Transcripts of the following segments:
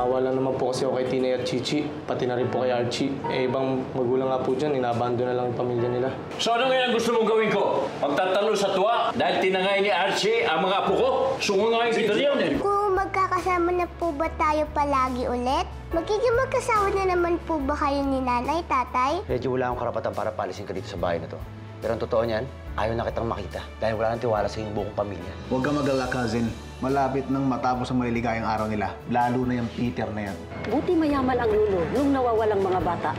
Naawa lang naman po kasi ako kay Tinay at Chichi, pati na rin po kay Archie. Ibang magulang nga po dyan, inabando na lang yung pamilya nila. So ano ngayon gusto mong gawin ko? Magtatalo sa tuwa dahil tinangay ni Archie ang mga apo ko? Sungangayin kita riyan eh. Kung magkakasama na po ba tayo palagi ulit? Magiging magkasama na naman po ba kayo ni nanay, tatay? Medyo wala akong karapatan para palisin ka dito sa bahay na to. Pero ang totoo niyan, ayaw na kitang makita dahil wala nang tiwala sa iyong buong pamilya. Huwag ka mag-alala, cousin. Malapit nang matapos ang maliligayang araw nila. Lalo na yung Peter na yan. Buti mayaman ang lulo nung nawawalang mga bata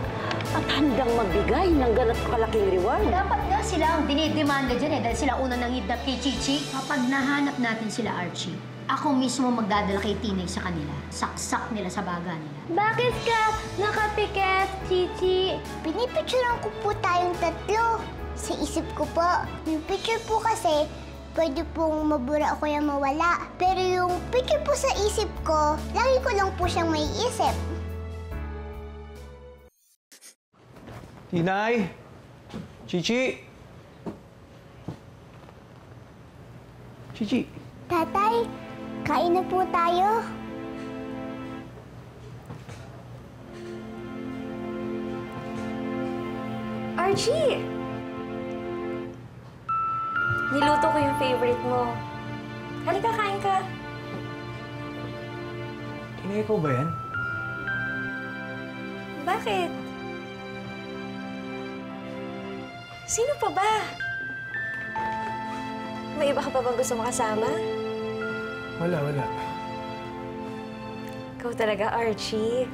at handang magbigay ng ganat kalaking reward. Dapat nga sila ang dinidemanda dyan dahil sila una nangidnap kay Chichi. Kapag nahanap natin sila, Archie, ako mismo magdadala kay Tinay sa kanila. Saksak nila sa baga nila. Bakit ka nakapikit, Chichi? Pinipicturean ko po tayong tatlo. Sa isip ko po, yung picture po kasi, pwede pong mabura o kaya mawala. Pero yung picture po sa isip ko, lagi ko lang po siyang may isip. Tinay! Chichi! Chichi! Tatay, kain na po tayo. Archie! Niluto ko yung favorite mo. Halika, kain ka. Tinay ko ba yan? Bakit? Sino pa ba? May iba ka pa bang gusto makasama? Wala. Ikaw talaga, Archie.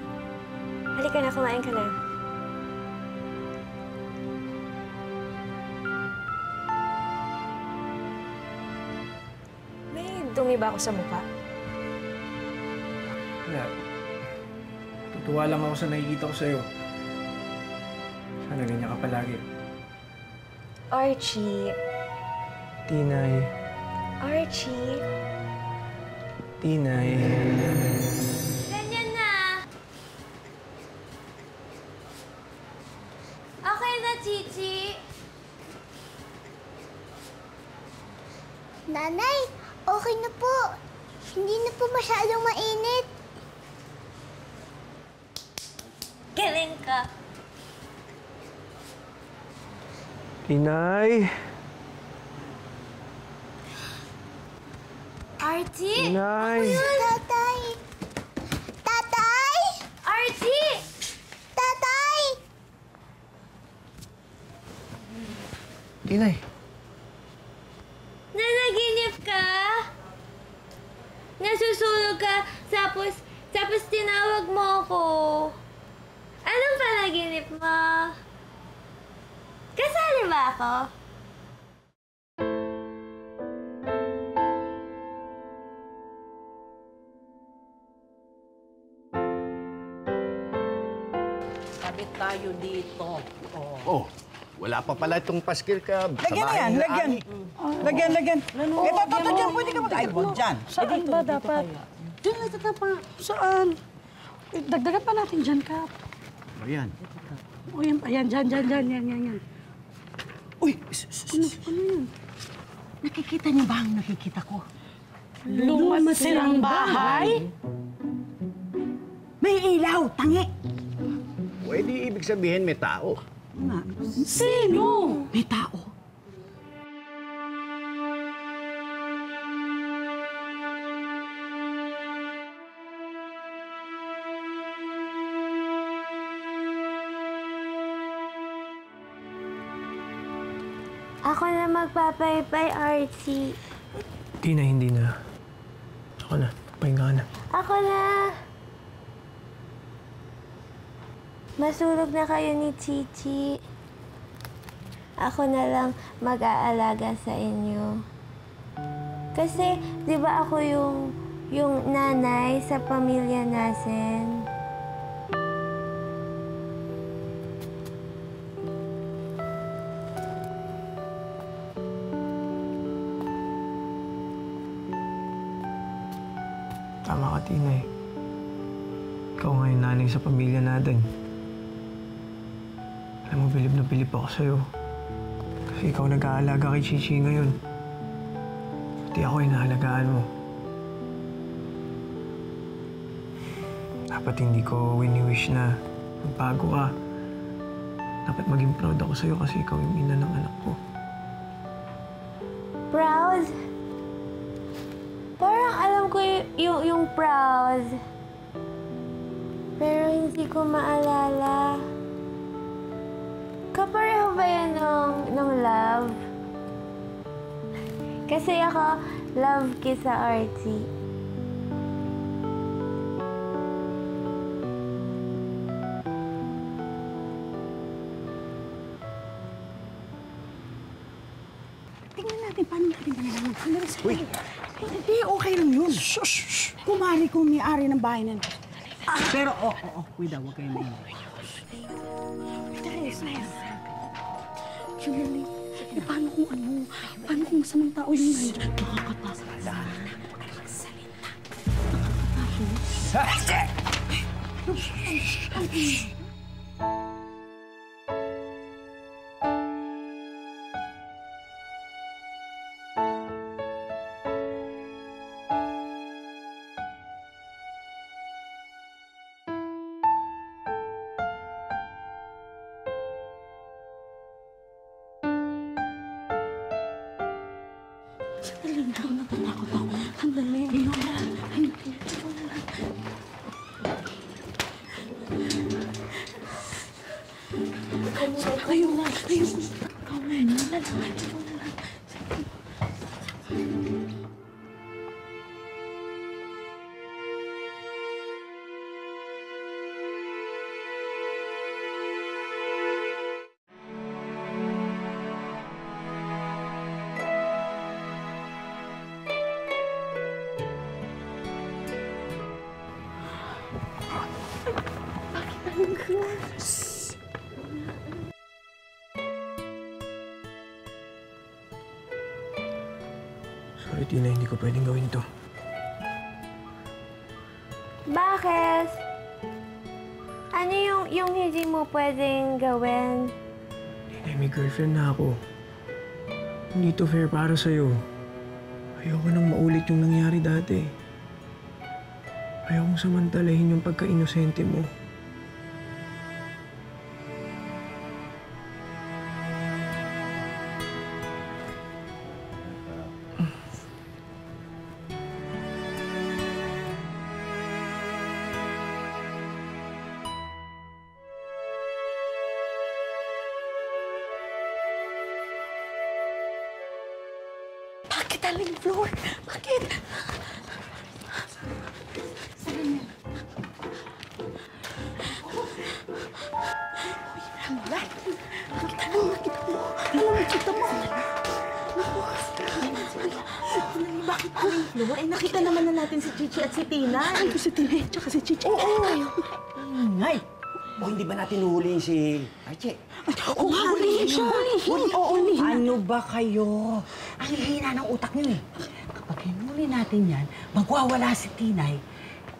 Halika na, kumain ka na. Dumi ba ako sa mukha? Wala. Tutuwa lang ako sa nakikita ko sa'yo. Sana ganyan ka palagi. Archie. Tinay. Archie. Tinay. Ganyan na. Okay na, Chichi. Nanay, okay na po. Hindi na po masyadong mainit. Galing ka. Tinay! Archie! Tinay! Tatay! Tatay! Archie! Tatay! Tinay! Nanaginip ka? Nasusunog ka, tapos tinawag mo ako. Anong panaginip mo? Kasali ba ako? Kabit tayo dito. Oh, wala pa pala itong paskil ka. Lagyan na yan, lagyan. Lagyan. Ito, dyan. Pwede ka mag-ay, huwag dyan. Saan ba dapat? Diyan lang tatapa. Saan? Dagdagan pa natin dyan, Kap. Ayan. O yan, ayan, yan. Uy! Ano yun? Nakikita niyo ba ang nakikita ko? Lumasirang bahay? May ilaw, tangi. Pwede ibig sabihin may tao. Sino? May tao. Ako na magpapaypay, Archie. Tinay, hindi na. Ako na. Pahinga ka na. Ako na. Masulog na kayo ni Chichi. Ako na lang mag-aalaga sa inyo. Kasi, di ba ako yung nanay sa pamilya natin? Tama ka, Tinay. Ikaw nga yung nanay sa pamilya natin. Alam mo, bilib na bilib ako sa'yo. Kasi ikaw nag-aalaga kay Chichi ngayon. Pati ako yung nahalagaan mo. Dapat hindi ko wini-wish na magbago ka. Dapat maging proud ako sa'yo kasi ikaw yung ina ng anak ko. Proud? Parang alam ko yung proud. Pero hindi ko maalala. Kapareho ba yan ng love? Kasi ako, love kita, Archie. Tingnan natin, paano natin malalaman? Uy! Hindi, okay lang yun. Shh! Kumari ko may-ari ng bahay na. Pero, wait daw, huwag kayong maingay. Shirley, paano kung paano kung masamang tao yung nandiyan? Nakakatasok. Huwag ka magsalita. Nakakatasok. Sandali, natatakot ako. Sandali. Kayo na. Sorry, Tina, hindi ko pwedeng gawin to. Bakit? Ano yung hindi mo pwedeng gawin? Tina, may girlfriend na ako. Hindi to fair para sa'yo. Ayoko nang maulit yung nangyari dati. Ayokong samantalahin yung pagka-inosente mo. Bakit, Aling Flor? Bakit? Nakita mo. Bakit, Aling Flor? Ay, nakita naman na natin si Chichi at si Tina. Ay, si Tina at si Chichi. Oo. Ngay! O hindi ba natin huhulihin si Archie? Oo, hulihin siya. Hulihin. Ano ba kayo? Ang hihina ng utak niyo eh. Kapag hinuli natin yan, magwawala si Tinay.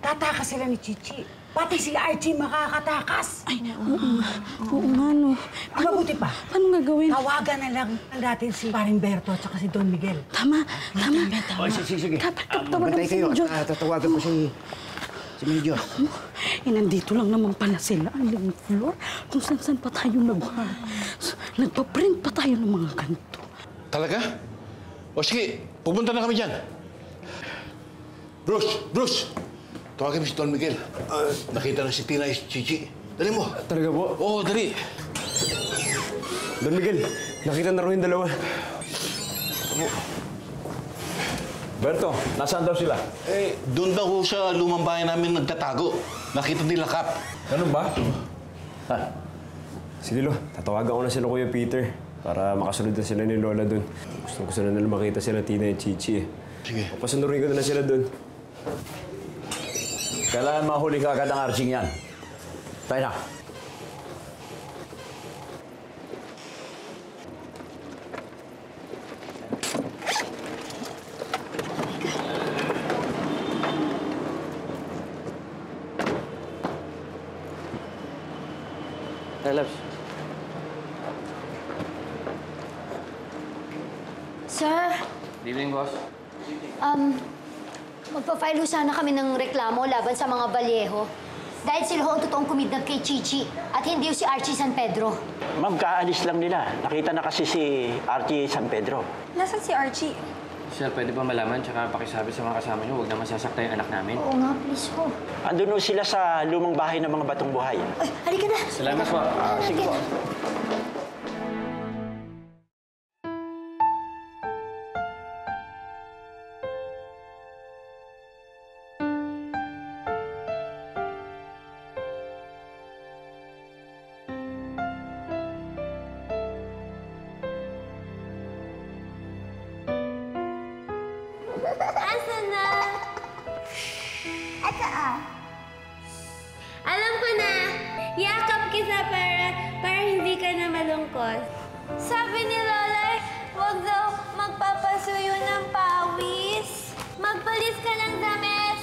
Tatakas sila ni Chichi. Pati si Archie makakatakas. Ay, oo nga, no. Mabuti pa. Paano gagawin? Tawagan na lang natin si Paring Berto at saka si Don Miguel. Tama. O, sige. Tawagan Bantay si kayo Medyo. at tatawagan ko si Medyo. Nandito lang naman pala sila, Aling Flor. Kung saan pa tayo nagpa-print pa tayo ng mga ganito. Talaga? O sige, pupunta na kami dyan. Bruce! Tawagin mo si Don Miguel. Nakita na si Tina at Chichi. Dali mo. Talaga po? Oo, dali. Don Miguel, nakita na rin yung dalawa. Berto, nasaan daw sila? Doon daw sa lumang bahay namin nagtatago. Nakita nila Kap. Ganun ba? Sige, Lo. Tatawagan ko na sila Kuya Peter para makasunod na sila ni Lola doon. Gusto na nila makita sila Tina at Chichi eh. Sige. Pasunurin ko na sila doon. Kailangan mahuli ka agad ang Archie yan. Tayo na. Hey, Labs. Sir, Good evening, boss. magpa-file sana kami ng reklamo laban sa mga balyeho. Dahil sila ho ang totoong kumidnap kay Chichi at hindi si Archie San Pedro. Ma'am, kaalis lang nila. Nakita na kasi si Archie San Pedro. Nasaan si Archie? Sir, pwede ba malaman tsaka pakisabi sa mga kasama niyo, huwag naman sasaktan yung anak namin? Oo nga, please ho. Andun ho sila sa lumang bahay ng mga batong buhay. Ay, halika na. Salamat po. Sige po. Asan na? Ito Alam ko na. Yakap kita para hindi ka na malungkot. Sabi ni Lola, huwag daw magpapasuyo ng pawis. Magpalis ka ng damit.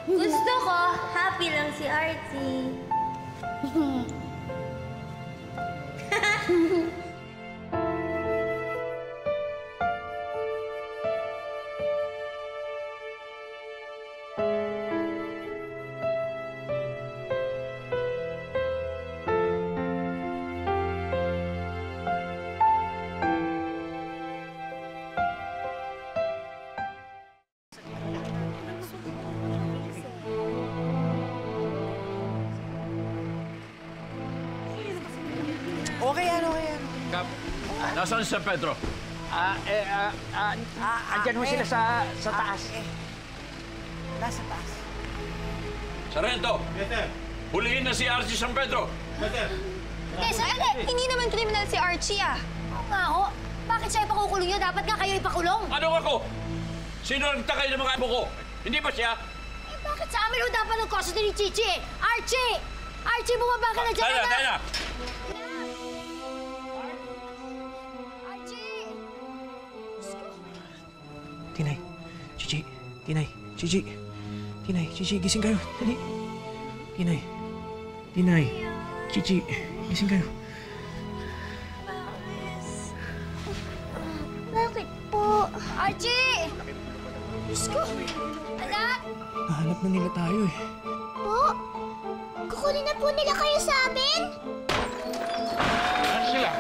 Gusto ko, happy lang si Archie. Okay yan. Kap, nasaan si San Pedro? Andyan ho sila sa taas. Nasa taas. Sargento! Yes, sir. Huliin na si Archie San Pedro! Yes, sir. Hindi naman criminal si Archie, ah. Oo nga ho. Bakit siya ipakukulong niyo? Dapat nga kayo ipakulong. Ano ako? Sino nagtakay ng mga apo ko? Hindi ba siya? Eh, bakit sa amin ho dapat ng custody ni Chichi? Archie! Archie, bumaba ka na dyan! Daya! Tinay, Chichi, Tinay, Chichi. Tinay, Chichi, gising kayo. Dali. Tinay, Chichi, gising kayo. Bakit po? Archie! Diyos ko! Anak! Nahanap na nila tayo eh. Po? Kukunin na po nila kayo sa amin? Ano sila?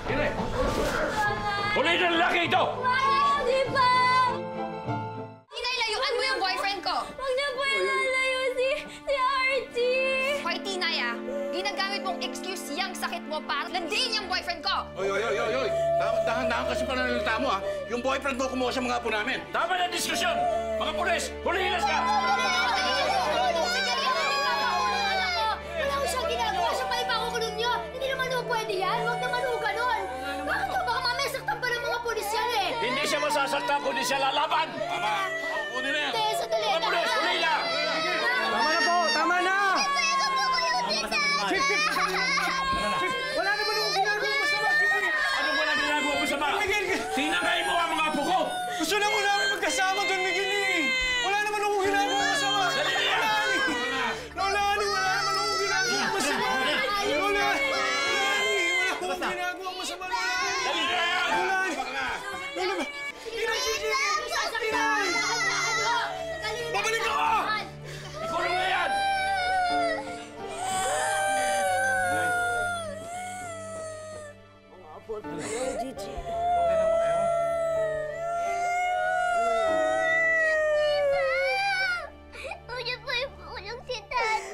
Tinay! Huliin na lalaki ito! Hindi pa! Tinay, layuan mo yung boyfriend ko! Huwag na po ilalayo si Archie! Hoy, Tinay, ah. Ginagamit mong excuse yung sakit mo para landiin yung boyfriend ko! Oy! Dahan-dahan kasi pananalita mo, ha? Yung boyfriend mo kumuha sa mga apo namin. Tama na diskusyon! Mga pulis, huliin na siya! Wala ko siyang ginagawa siya pa ipakukulong niyo! Hindi naman ho pwede yan! Huwag naman ho ganun! Bakit ho? Baka mamaya saktan pa ng mga pulis yan eh! Hindi siya masasaktan kundi siya lalaban! Tama! Kunin na yan! Hindi, sandali! Mga pulis, huliin na! Tama na po! Tama na! Chip! Wala naman akong ginagawa masama, Chip! Ano wala ginagawa mo sama? Tinangay mo ang mga apo ko! Gusto na mo namin magkasama doon, Miguel eh! Wala naman akong ginagawa masama! Dali na yan! Lola, wala naman akong ginagawa masama! Lola! Wala akong ginagawa masama, Lola! Dali na yan! Lola! Tinay, Chichi! Tinay! Babalik ako! Ikulong na yan! Huwag niyo po ipakulong si Tatay!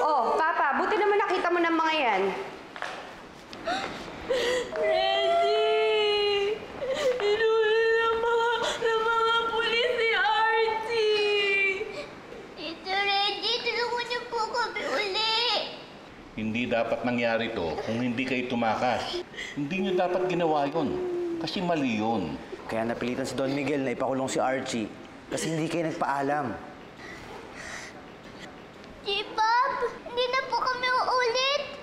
Oh, Papa, buti naman nakita mo ng mga yan. Reggie! Inuwi ng mga pulis si Archie! Tito Reggie, tulungan niyo po kami uli! Hindi dapat nangyari to kung hindi kayo tumakas. Hindi niyo dapat ginawa yun. Kasi mali yun. Kaya napilitan si Don Miguel na ipakulong si Archie kasi hindi kayo nagpaalam. G-Pop, hindi na po kami uulit!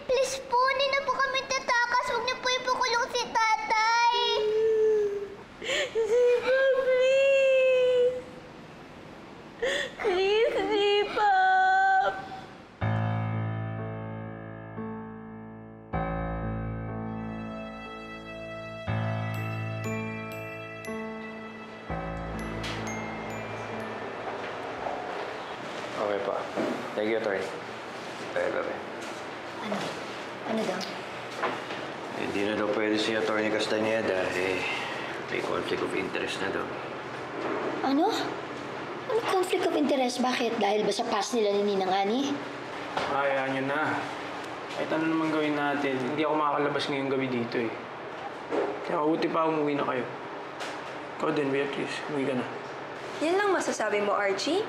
Okay pa. Thank you, Atty. Bebe. Ano daw? Hindi na daw pwede si Atty. Castañeda may conflict of interest na daw. Ano? Ano conflict of interest? Bakit? Dahil ba sa past nila ni Ninang Ani? Hayaan nyo na. Kahit ano naman gawin natin, hindi ako makakalabas ngayong gabi dito eh. Kaya mabuti pa umuwi na kayo. Ikaw din, Beatrice. Umuwi ka na. Yan lang masasabi mo, Archie?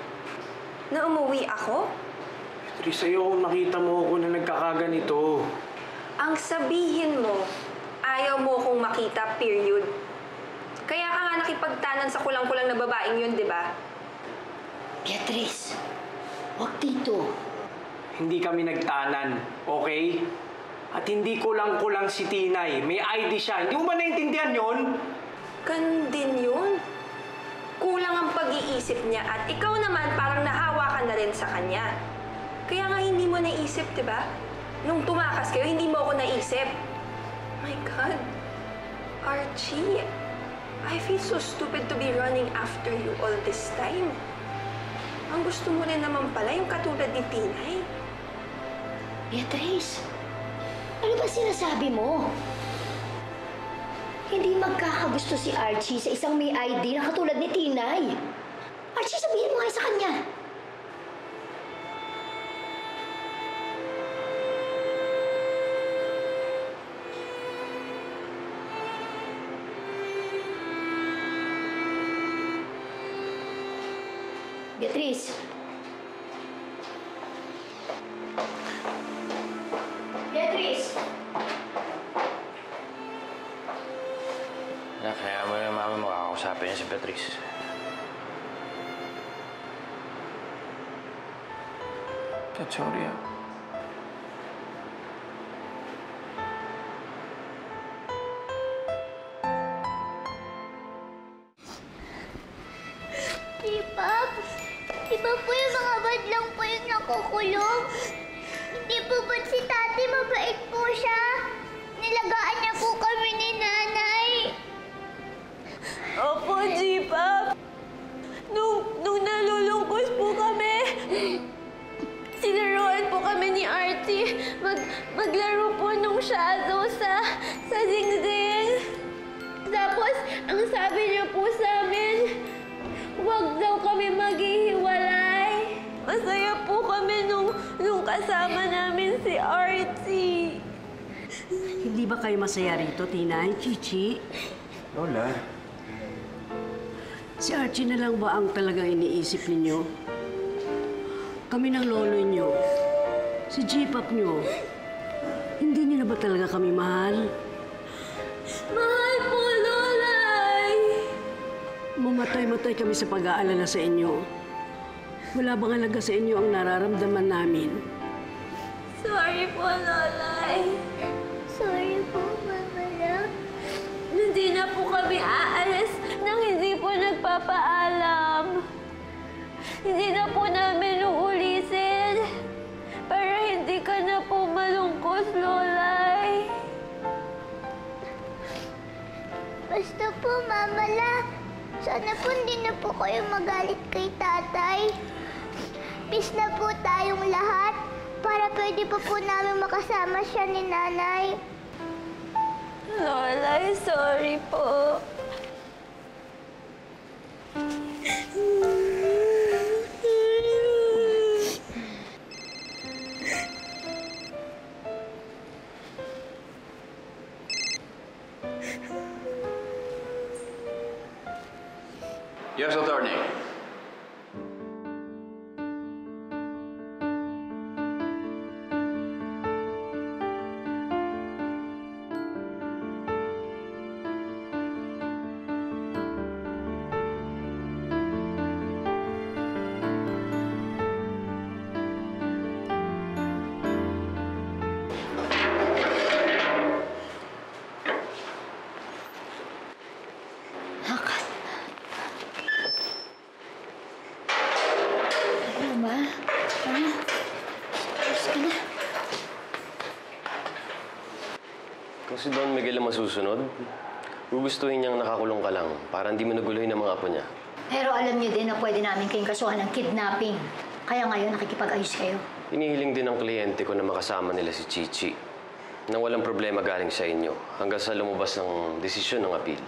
Na umuwi ako? Beatrice, ayoko nakita mo ako na nagkakaganito. Ang sabihin mo, ayaw mo akong makita, period. Kaya ka nga nakipagtanan sa kulang-kulang na babaeng yun, di ba? Beatrice, wag dito. Hindi kami nagtanan, okay? At hindi kulang-kulang si Tinay. May ID siya. Hindi mo ba naiintindihan yun? Ganun din yun. Kulang ang pag-iisip niya at ikaw naman parang nahawa ka na rin sa kanya. Kaya nga hindi mo naisip, di ba? Nung tumakas kayo, hindi mo ako naisip. My God. Archie, I feel so stupid to be running after you all this time. Ang gusto mo rin naman pala yung katulad ni Tinay. Beatrice, ano ba sinasabi mo? Hindi magkakagusto si Archie sa isang may ID na katulad ni Tinay. Archie, sabihin mo nga sa kanya. Beatrice. Beatrice! Kaya mo na mama makakausapin niya si Beatrice. Dad, sorry ah. Iba po yung mga bad lang po yung nakukulong. Hindi po ba't si Tati mabait po siya? Nilagaan niya po kami ni Nanay. Opo, G-Pop. Nung nalulungkos po kami, sinaruan po kami ni Archie. Maglaro po nung shadow sa dingding. Tapos, ang sabi niya po sa amin, huwag daw kami maghihiwalay. Masaya po kami nung kasama namin si Archie. Hindi ba kayo masaya rito, Tinay, Chichi? Lola. Si Archie na lang ba ang talagang iniisip ninyo? Kami ng lolo nyo, si G-Pop nyo, hindi niyo na ba talaga kami mahal? Mahal po, Lolay! Mamatay-matay kami sa pag-aalala sa inyo. Wala bang halaga sa inyo ang nararamdaman namin? Sorry po, Lolay. Sorry po, Mama Love. Hindi na po kami aalis nang hindi po nagpapaalam. Hindi na po namin uulisin para hindi ka na po malungkot, Lolay. Basta po, Mama Love. Sana po hindi na po kayo magalit kay Tatay. Peace na po tayong lahat para pwede pa po namin makasama siya ni Nanay. Lolay, sorry po. Yes, attorney. Kung si Don Miguel ang masusunod, gugustuhin niyang nakakulong ka lang para hindi mo naguluhin ang mga apo niya. Pero alam niyo din na pwede namin kayong kasuhan ng kidnapping. Kaya ngayon, nakikipag-ayos kayo. Hinihiling din ng kliyente ko na makasama nila si Chichi nang walang problema galing sa inyo hanggang sa lumabas ng desisyon ng appeal.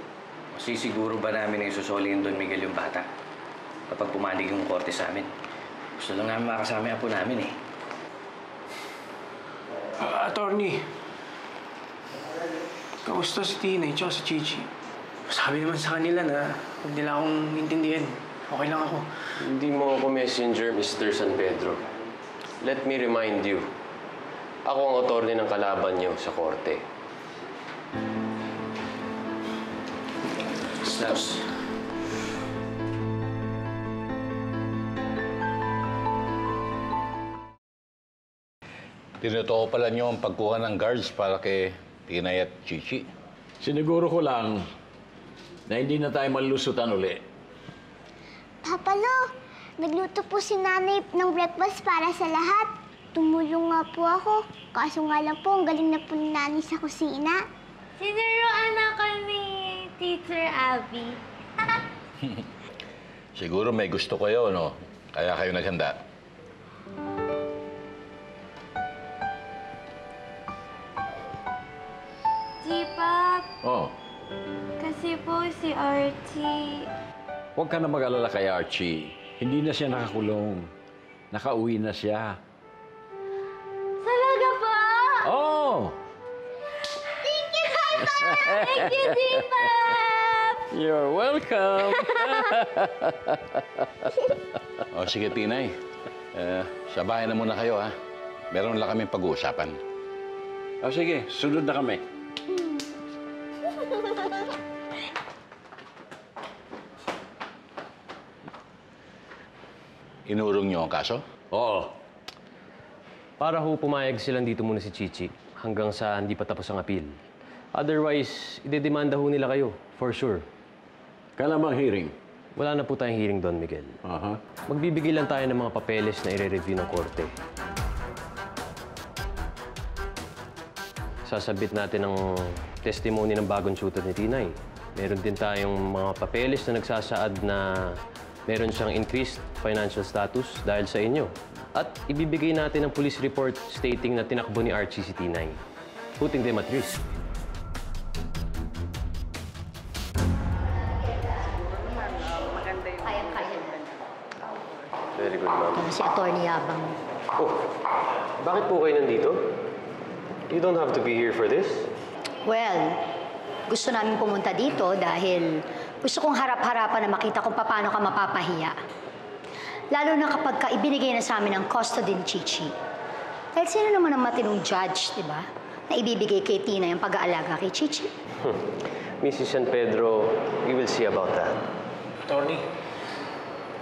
Sisiguro ba namin na isusoli yung Don Miguel yung bata kapag pumanig yung korte sa amin? Gusto lang namin makasama yung apo namin eh. Attorney, kamusta si Tinay tsaka si Chichi? Sabi naman sa kanila na huwag nila akong intindihan. Okay lang ako. Hindi mo ako messenger, Mr. San Pedro. Let me remind you, ako ang attorney ng kalaban niyo sa korte. Snaps. Tinotoo pala niyo ang pagkuha ng guards para kay Tinay at Chichi. Siniguro ko lang na hindi na tayo malulusutan uli. Papa Lo, nagluto po si Nanay ng breakfast para sa lahat. Tumulong nga po ako. Kaso nga lang po, ang galing na po ni Nanay sa kusina. Sinuruan ako ni Teacher Abby. Siguro may gusto kayo, no? Kaya kayo naghanda. G-Pop, Oh, kasi po si Archie. huwag ka na mag-alala kay Archie. Hindi na siya nakakulong. Nakauwi na siya. Talaga po? Oh! Thank you, Papa! Thank you, G-Pop! You're welcome! O sige, Tinay. Sa bahay na muna kayo, ha? Meron lang kaming pag-uusapan. O sige, sunod na kami. Inurong niyo ang kaso? Oo. Para ho pumayag silang dito muna si Chichi hanggang sa hindi pa tapos ang appeal. Otherwise, idedemanda ho nila kayo, for sure. Kailan bang hearing? Wala na po tayong hearing, Don Miguel. Magbibigay lang tayo ng mga papeles na i-review ng korte. Sasabit natin ang testimony ng bagong shooter ni Tinay. Meron din tayong mga papeles na nagsasaad na meron siyang increased financial status dahil sa inyo. At ibibigay natin ang police report stating na tinakbo ni Archie si Tinay, putting them at risk. Kayang-kaya naman. Very good, ma'am. Kaya si Atty. Yabang. Oh, bakit po kayo nandito? You don't have to be here for this. Well, gusto namin pumunta dito dahil gusto kong harap-harapan na makita kung paano ka mapapahiya. Lalo na kapag ka ibinigay na sa amin ang custody ni Chichi. Dahil sino naman ang matinong judge, di ba? Na ibibigay kay Tina yung pag-aalaga kay Chichi. Mrs. San Pedro, we will see about that. Attorney,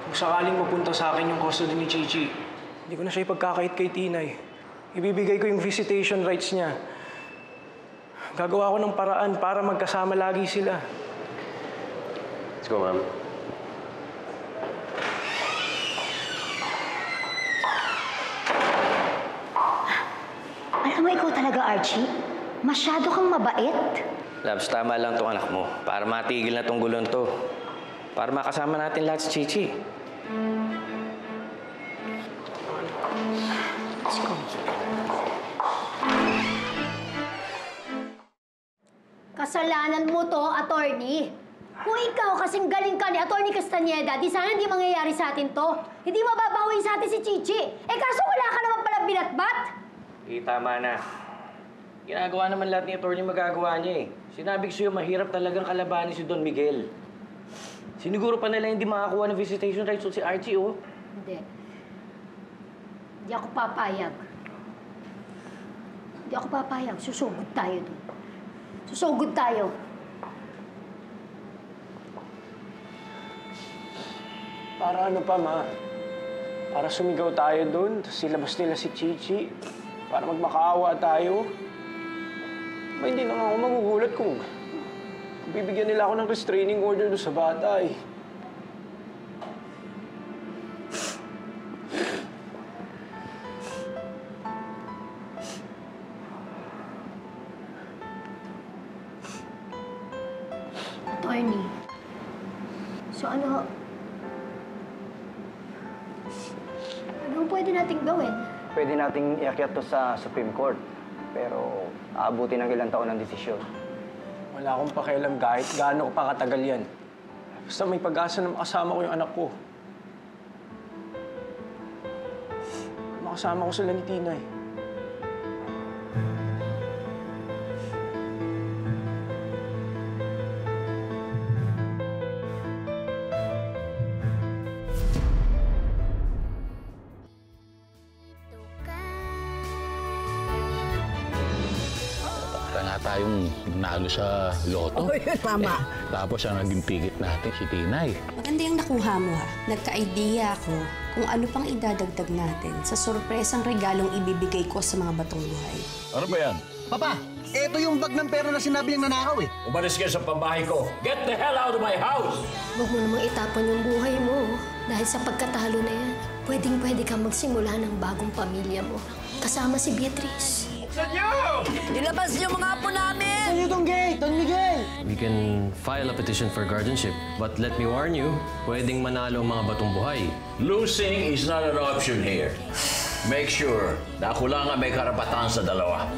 kung sakaling mapunta sa akin yung custody ni Chichi, hindi ko na siya ipagkakait kay Tinay. Ibibigay ko yung visitation rights niya. Gagawa ko ng paraan para magkasama lagi sila. Let's go, ma'am. Alam mo, ikaw talaga, Archie. Masyado kang mabait. Labs, tama lang tong anak mo. Para matigil na tong gulong to. Para makasama natin lahat si Chichi. Let's go. Kasalanan mo to, attorney. Kung ikaw kasing galing ka ni Atty. Castañeda, di sana hindi mangyayari sa atin to. Hindi mababawi sa atin si Chichi. Eh kaso wala ka naman pala binatbat. Tama na. Ginagawa naman lahat ni attorney magagawa niya eh. Sinabi ko sa'yo, mahirap talagang kalabanin si Don Miguel. Siniguro pa nila hindi makakuha ng visitation rights si Archie, oh. Hindi. Hindi ako papayag. Hindi ako papayag. Susugod tayo doon. Susugod tayo. Para ano pa, ma? Para sumigaw tayo doon, tapos silabas nila si Chichi. Para magmakaawa tayo. Ba, hindi lang ako magugulat kung bibigyan nila ako ng restraining order doon sa bata, eh. Attorney. So ano natin gawin? Pwede nating iakyat to sa Supreme Court. Pero aabutin ng ilang taon ang desisyon. Wala akong pakialam kahit gaano pa katagal yan. Basta may pag-asa na makasama ko yung anak ko. Makasama ko sila ni Tinay. Para nga tayong nalo sa loto. Tama. Tapos ang naging pigit natin, si Tinay. Maganda yung nakuha mo ha. Nagka-idea ako kung ano pang idadagdag natin sa sorpresang regalong ibibigay ko sa mga batong buhay. Ano ba yan? Papa, eto yung bag ng pera na sinabi niyang nanakaw eh. Umalis ka sa pambahay ko. Get the hell out of my house! Huwag mo namang itapon yung buhay mo. Dahil sa pagkatalo na yan, pwedeng-pwede kang magsimula ng bagong pamilya mo. Kasama si Beatrice. Buksan niyo! Ilabas niyo mga apo namin! Saan yung gate, Don Miguel? We can file a petition for guardianship. But let me warn you, pwedeng manalo ang mga batong buhay. Losing is not an option here. Make sure na ako lang ang may karapatan sa dalawa.